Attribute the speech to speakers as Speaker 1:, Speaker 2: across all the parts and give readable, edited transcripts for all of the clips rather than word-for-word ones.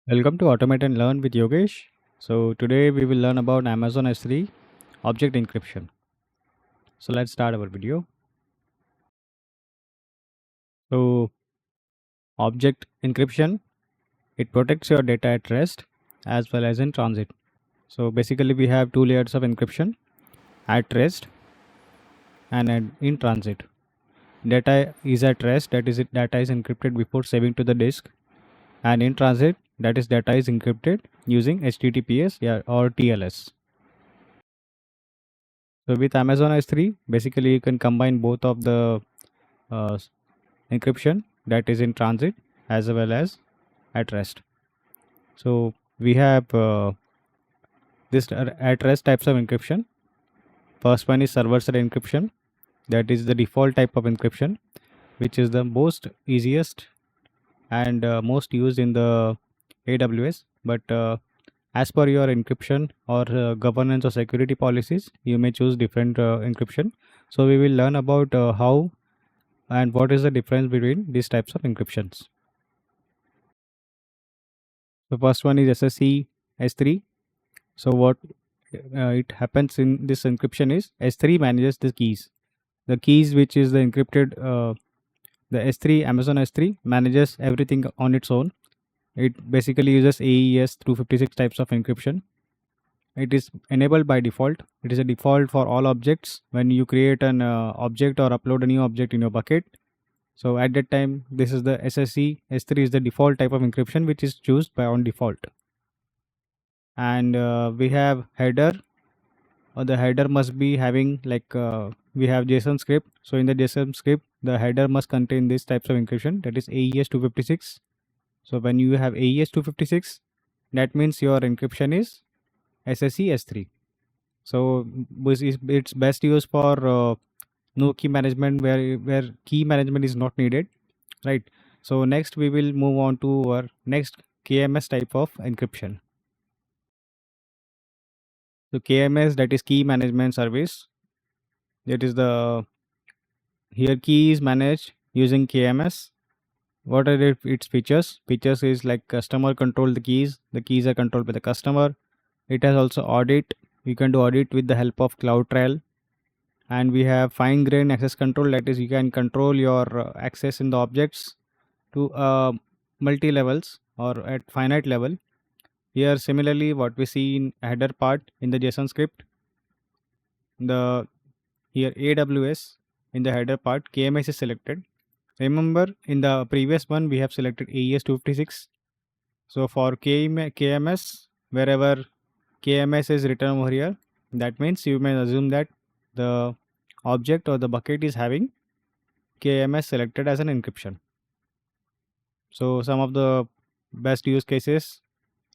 Speaker 1: Welcome to Automate and Learn with Yogesh. So today we will learn about Amazon S3 object encryption. So let's start our video. So object encryption, it protects your data at rest as well as in transit. So basically we have two layers of encryption at rest and in transit. Data is at rest, that is data is encrypted before saving to the disk, and in transit, that is data is encrypted using HTTPS or TLS. So with Amazon S3, basically you can combine both of the uh, encryption that is in transit as well as at rest. So we have this at rest types of encryption. First one is server side encryption. That is the default type of encryption, which is the most easiest and most used in the AWS. But as per your encryption or governance or security policies, you may choose different encryption. So we will learn about how and what is the difference between these types of encryptions. The first one is SSE S3. So what it happens in this encryption is S3 manages the keys. The keys which is the encrypted, the S3 Amazon S3 manages everything on its own. It basically uses AES 256 types of encryption. It is enabled by default. It is a default for all objects. When you create an object or upload a new object in your bucket, so at that time, this is the SSE S3 is the default type of encryption which is chosen by on default. And we have header, or the header must be having like we have JSON script. So in the JSON script, the header must contain these types of encryption, that is AES 256. So when you have AES 256, that means your encryption is SSE S3. So it's best used for no key management, where key management is not needed, right? So next we will move on to our next KMS type of encryption. So KMS, that is key management service. That is the here key is managed using KMS. What are its features? Features is like customer control the keys. The keys are controlled by the customer. It has also audit. You can do audit with the help of CloudTrail. And we have fine grained access control. That is, you can control your access in the objects to multi levels or at finite level. Here similarly what we see in header part in the JSON script, the here AWS in the header part KMS is selected. Remember in the previous one we have selected AES 256. So for KMS, wherever KMS is written over here, that means you may assume that the object or the bucket is having KMS selected as an encryption. So some of the best use cases,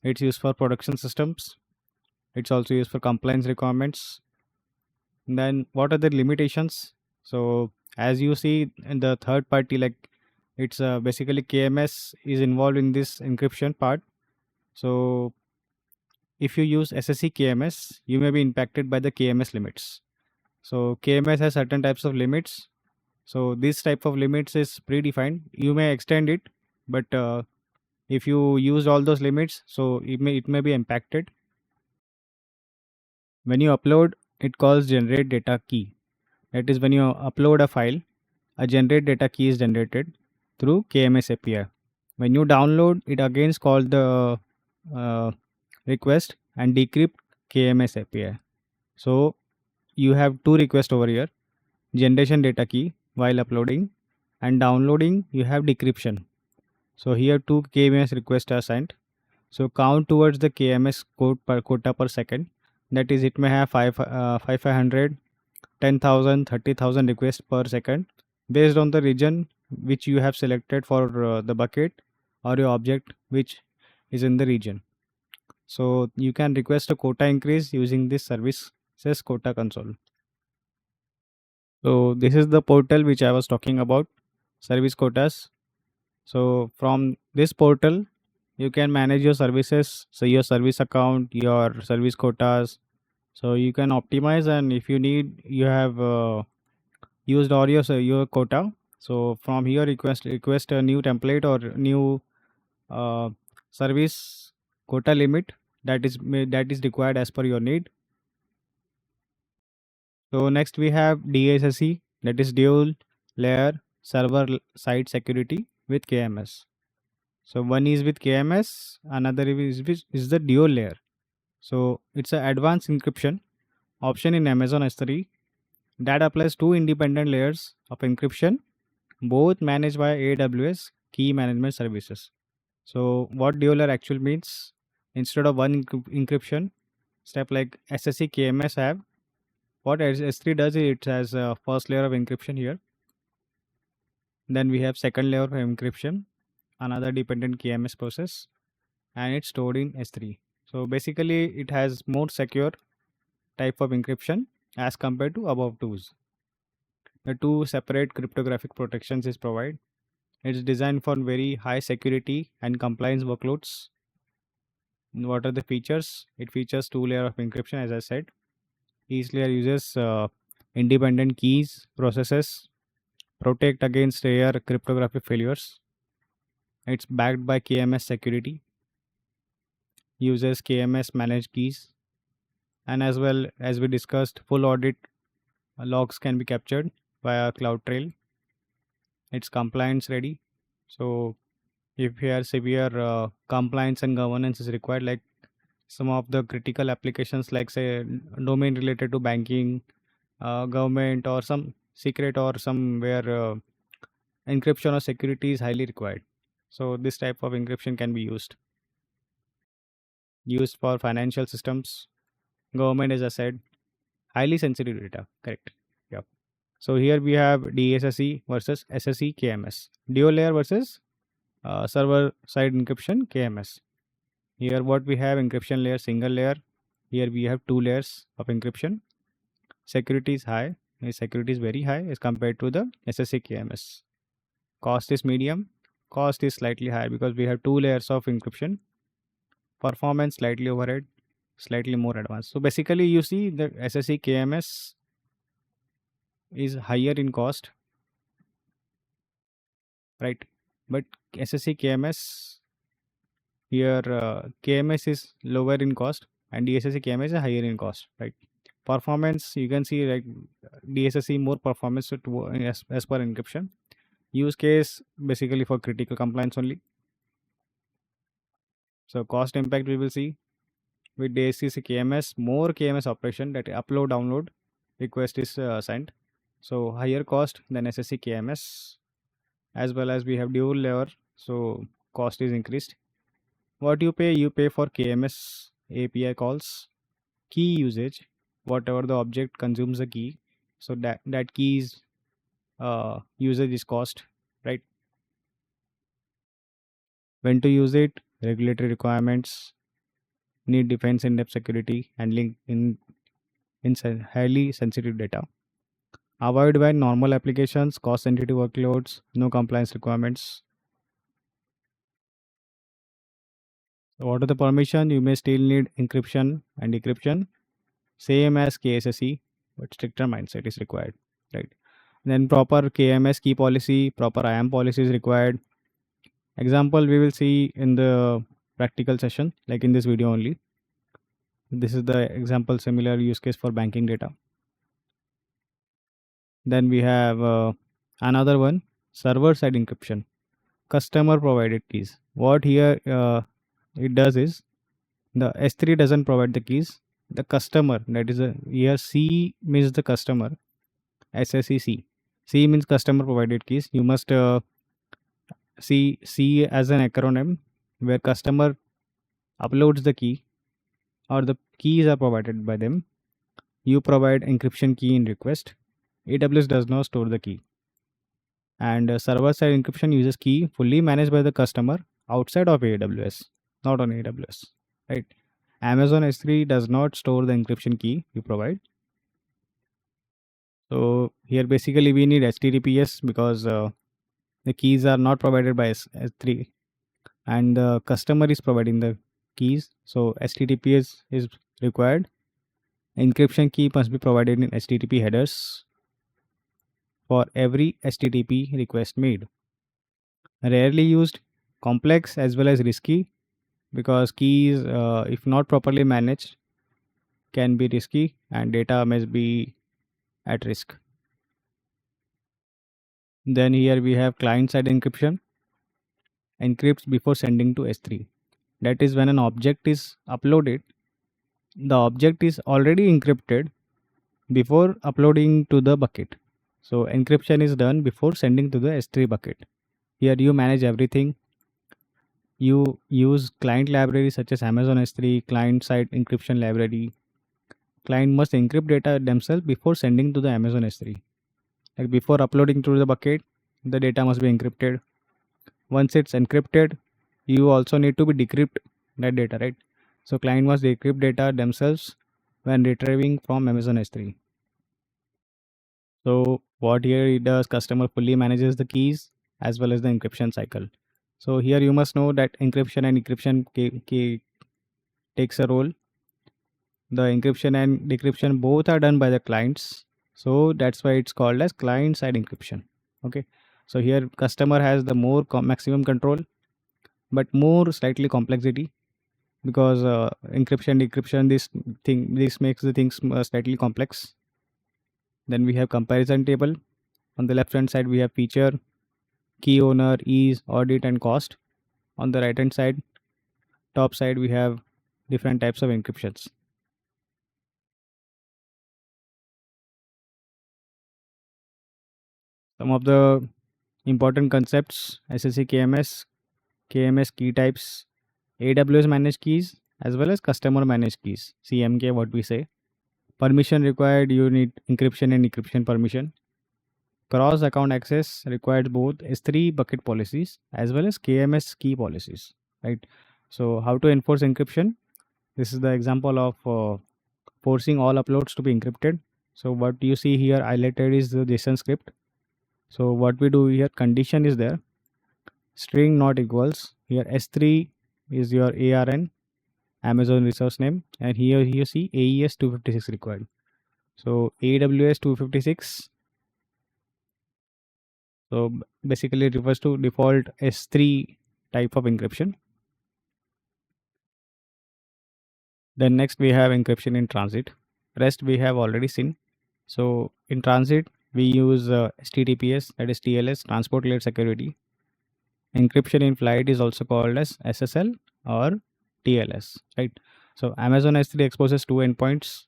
Speaker 1: it's used for production systems. It's also used for compliance requirements. Then what are the limitations? So as you see in the third party, like it's basically KMS is involved in this encryption part. So if you use SSE KMS, you may be impacted by the KMS limits. So KMS has certain types of limits. So this type of limits is predefined. You may extend it, but if you use all those limits, so it may be impacted. When you upload, it calls generate data key. That is when you upload a file, a generate data key is generated through KMS API. When you download, it again calls the uh, request and decrypt KMS API. So you have two requests over here: generation data key while uploading, and downloading you have decryption. So here two KMS requests are sent. So count towards the KMS code per quota per second. That is, it may have 500, 10,000, 30,000 requests per second based on the region which you have selected for the bucket or your object which is in the region. So you can request a quota increase using this service says quota console. So this is the portal which I was talking about, service quotas. So from this portal, you can manage your services, so your service account, your service quotas. So you can optimize, and if you need, you have used all your quota. So from here, request a new template or new uh, service quota limit that is required as per your need. So next we have DSSE, that is dual layer side security with KMS. So one is with KMS, another is the dual layer. So it's an advanced encryption option in Amazon S3 that applies two independent layers of encryption, both managed by AWS key management services. So what dual layer actually means, instead of one encryption step like SSE KMS have, what S3 does is it has a first layer of encryption here. Then we have second layer of encryption, another dependent KMS process, and it's stored in S3. So basically, it has more secure type of encryption as compared to above twos. The two separate cryptographic protections is provided. It's designed for very high security and compliance workloads. What are the features? It features two layer of encryption, as I said. Each layer uses independent keys, processes, protect against rare cryptographic failures. It's backed by KMS security, uses KMS managed keys, and as well as we discussed, full audit logs can be captured via CloudTrail. It's compliance ready. So if here severe compliance and governance is required, like some of the critical applications, like say domain related to banking, government, or some secret or somewhere encryption or security is highly required. So this type of encryption can be used for financial systems, government, as I said, highly sensitive data. Correct. Yeah. So here we have DSSE versus SSE KMS. Dual layer versus server side encryption KMS. Here what we have, encryption layer, single layer. Here we have two layers of encryption. Security is high. Security is very high as compared to the SSE KMS. Cost is medium. Cost is slightly high because we have two layers of encryption. Performance slightly overhead, slightly more advanced. So basically you see the SSE KMS is higher in cost, right? But SSE KMS here, KMS is lower in cost and DSSE KMS is higher in cost, right? Performance, you can see like DSSE more performance as per encryption. Use case basically for critical compliance only. So cost impact we will see with DSSE KMS, more KMS operation, that upload download request is sent. So higher cost than SSE KMS, as well as we have dual layer, so cost is increased. What you pay for KMS API calls, key usage, whatever the object consumes a key, so that key's usage is cost, right? When to use it, regulatory requirements, need defense in-depth security, handling highly sensitive data. Avoid by normal applications, cost sensitive workloads, no compliance requirements. So what are the permission? You may still need encryption and decryption, same as KSSE, but stricter mindset is required, right? Then proper KMS key policy, proper IAM policy is required. Example we will see in the practical session, like in this video only. This is the example, similar use case for banking data. Then we have another one, server side encryption, customer provided keys. What here it does is, the S3 doesn't provide the keys. The customer, that is here C means the customer, SSEC. C means customer provided keys. You must see C as an acronym where customer uploads the key or the keys are provided by them. You provide encryption key in request. AWS does not store the key. And server side encryption uses key fully managed by the customer outside of AWS, not on AWS, right? Amazon S3 does not store the encryption key you provide. So here basically we need HTTPS because the keys are not provided by S3 and the customer is providing the keys. So HTTPS is required. Encryption key must be provided in HTTP headers for every HTTP request made. Rarely used, complex as well as risky. because keys, if not properly managed, can be risky and data may be at risk. Then here we have client-side encryption, encrypts before sending to S3. That is when an object is uploaded, the object is already encrypted before uploading to the bucket. So encryption is done before sending to the S3 bucket. Here you manage everything. You use client libraries such as Amazon S3, client-side encryption library. Client must encrypt data themselves before sending to the Amazon S3. Like before uploading to the bucket, the data must be encrypted. Once it's encrypted, you also need to be decrypt that data, right? So client must decrypt data themselves when retrieving from Amazon S3. So what here it does, customer fully manages the keys as well as the encryption cycle. So here you must know that encryption and decryption takes a role. The encryption and decryption both are done by the clients. So that's why it's called as client side encryption. Okay. So here customer has the more maximum control, but more slightly complexity, because encryption decryption this makes the things slightly complex. Then we have comparison table. On the left hand side we have feature, key owner, ease, audit and cost. On the right hand side, top side, we have different types of encryptions. Some of the important concepts: SSE KMS key types, AWS managed keys as well as customer managed keys, CMK what we say. Permission required, you need encryption and decryption permission. Cross account access required both S3 bucket policies as well as KMS key policies, right? So how to enforce encryption? This is the example of forcing all uploads to be encrypted. So what you see here highlighted is the JSON script. So what we do here, condition is there, string not equals, here S3 is your ARN, Amazon resource name, and here you see AES 256 required. So AWS 256, so basically it refers to default S3 type of encryption. Then next we have encryption in transit. Rest we have already seen. So in transit we use HTTPS, that is TLS, transport layer security. Encryption in flight is also called as SSL or TLS, right? So Amazon S3 exposes two endpoints,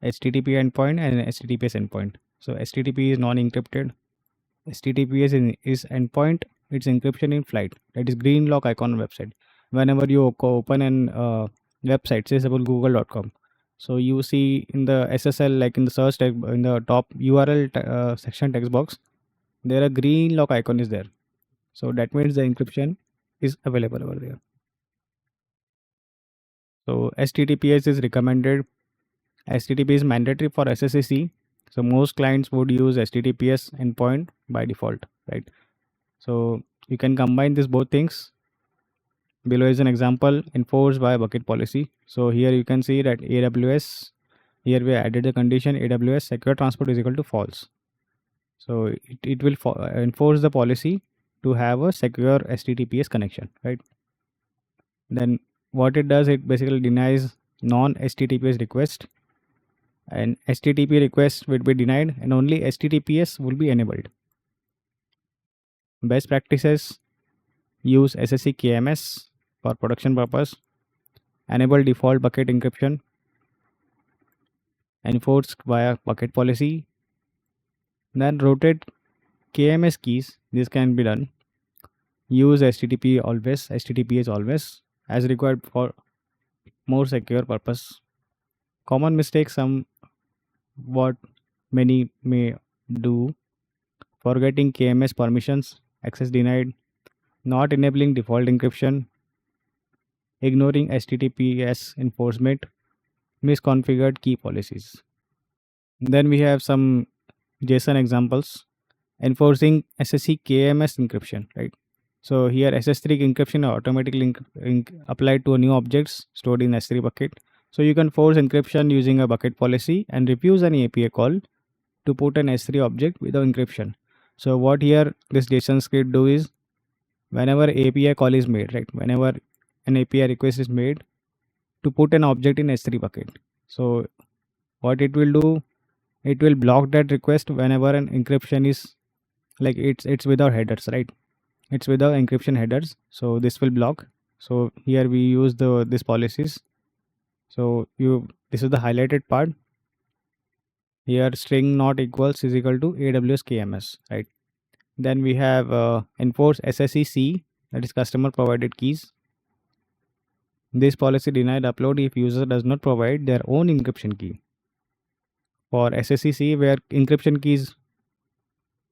Speaker 1: HTTP endpoint and HTTPS endpoint. So HTTP is non-encrypted. HTTPS is endpoint, it's encryption in flight. That is green lock icon on website. Whenever you open an website, say suppose google.com, so you see in the SSL, like in the search tag, in the top URL section text box, there a green lock icon is there. So that means the encryption is available over there. So HTTPS is recommended. HTTP is mandatory for SSAC. So most clients would use HTTPS endpoint by default, right? So you can combine these both things. Below is an example enforced by bucket policy. So here you can see that AWS, here we added the condition AWS secure transport is equal to false. So it will enforce the policy to have a secure HTTPS connection, right? Then what it does, it basically denies non-HTTPS request, and HTTP request will be denied and only HTTPS will be enabled. Best practices: use SSE KMS for production purpose, enable default bucket encryption, enforced via bucket policy, then rotate KMS keys. This can be done. Use HTTPS always as required for more secure purpose. Common mistakes, some what many may do: forgetting KMS permissions, access denied, not enabling default encryption, ignoring HTTPS enforcement, misconfigured key policies. Then we have some JSON examples enforcing SSE KMS encryption, right? So here SS3 encryption automatically applied to new objects stored in S3 bucket. So you can force encryption using a bucket policy and refuse an API call to put an S3 object without encryption. So what here this JSON script do is, whenever API call is made, right, whenever an API request is made to put an object in S3 bucket. So what it will do, it will block that request whenever an encryption is like it's without headers, right? It's without encryption headers, so this will block. So here we use this policies. So this is the highlighted part. Here string not equals is equal to AWS KMS, right? Then we have enforce SSEC, that is customer provided keys. This policy denied upload if user does not provide their own encryption key. For SSEC, where encryption key is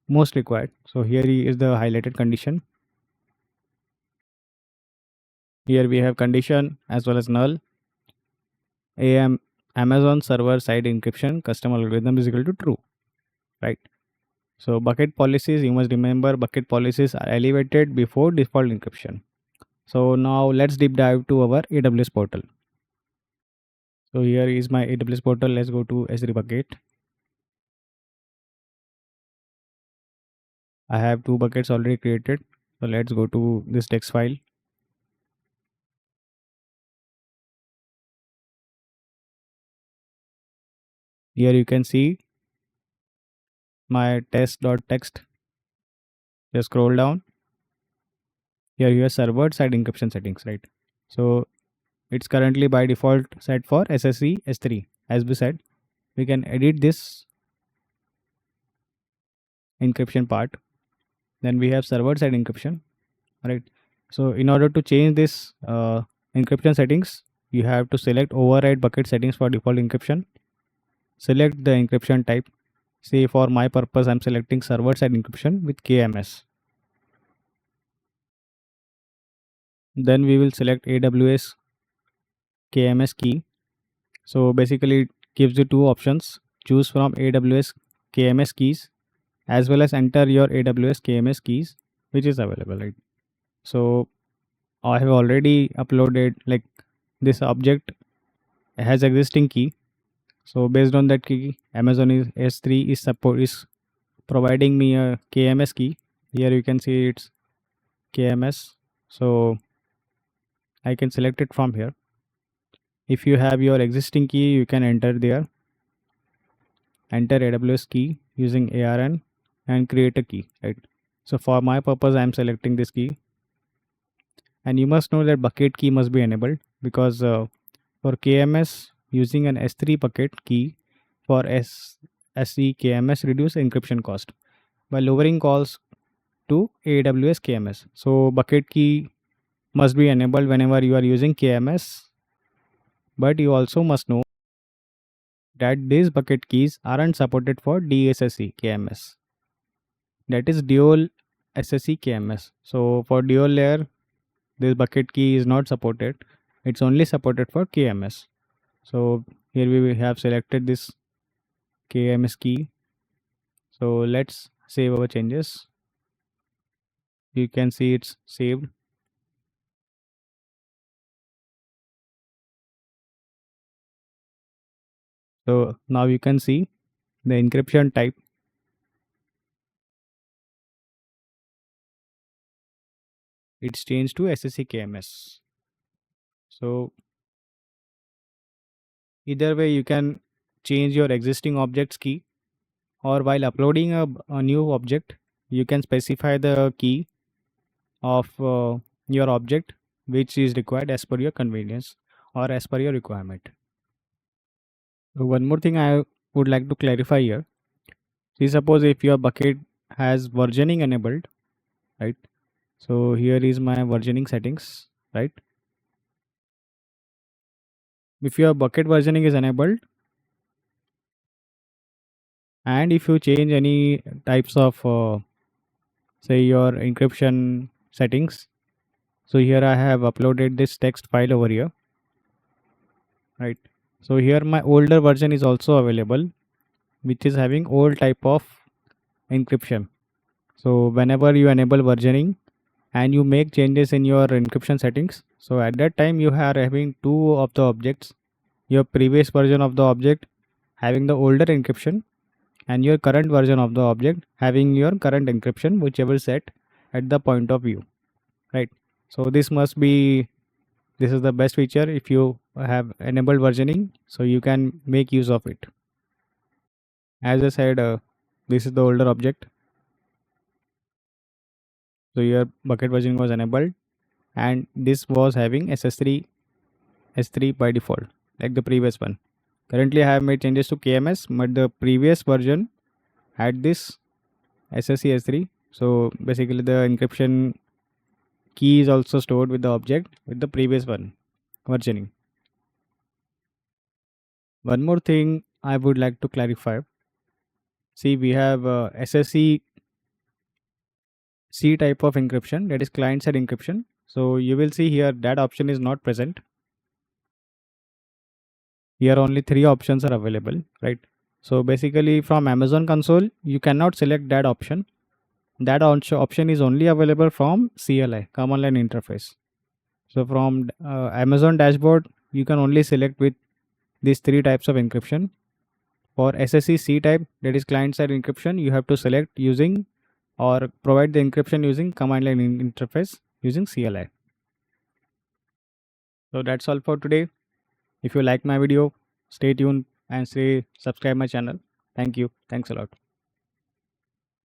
Speaker 1: most required. So here is the highlighted condition. Here we have condition as well as null. Amazon server side encryption customer algorithm is equal to true, right? So bucket policies, you must remember bucket policies are elevated before default encryption. So now let's deep dive to our AWS portal. So here is my AWS portal. Let's go to S3 bucket. I have 2 buckets already created. So let's go to this text file. Here you can see my test.txt. Just scroll down. Here you have server side encryption settings, right? So it's currently by default set for SSE S3. As we said, we can edit this encryption part. Then we have server side encryption, right? So in order to change this encryption settings, you have to select override bucket settings for default encryption. Select the encryption type. Say for my purpose, I'm selecting server side encryption with KMS. Then we will select AWS KMS key. So basically it gives you 2 options. Choose from AWS KMS keys as well as enter your AWS KMS keys which is available, right? So I have already uploaded, like, this object has existing key. So based on that key, Amazon is S3 is providing me a KMS key. Here you can see it's KMS. So I can select it from here. If you have your existing key, you can enter there. Enter AWS key using ARN and create a key, right? So for my purpose, I am selecting this key. And you must know that bucket key must be enabled because for KMS, using an S3 bucket key for SE KMS reduce encryption cost by lowering calls to AWS KMS. So bucket key must be enabled whenever you are using KMS, but you also must know that these bucket keys aren't supported for DSSE KMS, that is dual SSE KMS. So for dual layer, this bucket key is not supported. It's only supported for KMS. So here we have selected this KMS key. So let's save our changes. You can see it's saved. So now you can see the encryption type. It's changed to SSE KMS. So either way, you can change your existing object's key, or while uploading a new object, you can specify the key of your object which is required as per your convenience or as per your requirement. So one more thing I would like to clarify here. See, suppose if your bucket has versioning enabled, right? So here is my versioning settings, right? If your bucket versioning is enabled, and if you change any types of say your encryption settings, so here I have uploaded this text file over here, right? So here my older version is also available, which is having old type of encryption. So whenever you enable versioning and you make changes in your encryption settings, so at that time you are having 2 of the objects, your previous version of the object having the older encryption and your current version of the object having your current encryption, whichever set at the point of view, right? So this must be This is the best feature if you have enabled versioning, so you can make use of it. As I said, this is the older object, so your bucket versioning was enabled, and this was having S3 by default, like the previous one. Currently, I have made changes to KMS, but the previous version had this SSE S3. So basically, the encryption key is also stored with the object with the previous one versioning. One more thing I would like to clarify. See, we have SSE C type of encryption, that is client side encryption. So you will see here that option is not present. Here only three options are available, right? So basically from Amazon console, you cannot select that option. That option is only available from CLI, command line interface. So from Amazon dashboard, you can only select with these three types of encryption. For SSE C type, that is client side encryption, you have to select using or provide the encryption using command line interface using CLI. So that's all for today. If you like my video, stay tuned and say subscribe my channel. Thank you. Thanks a lot.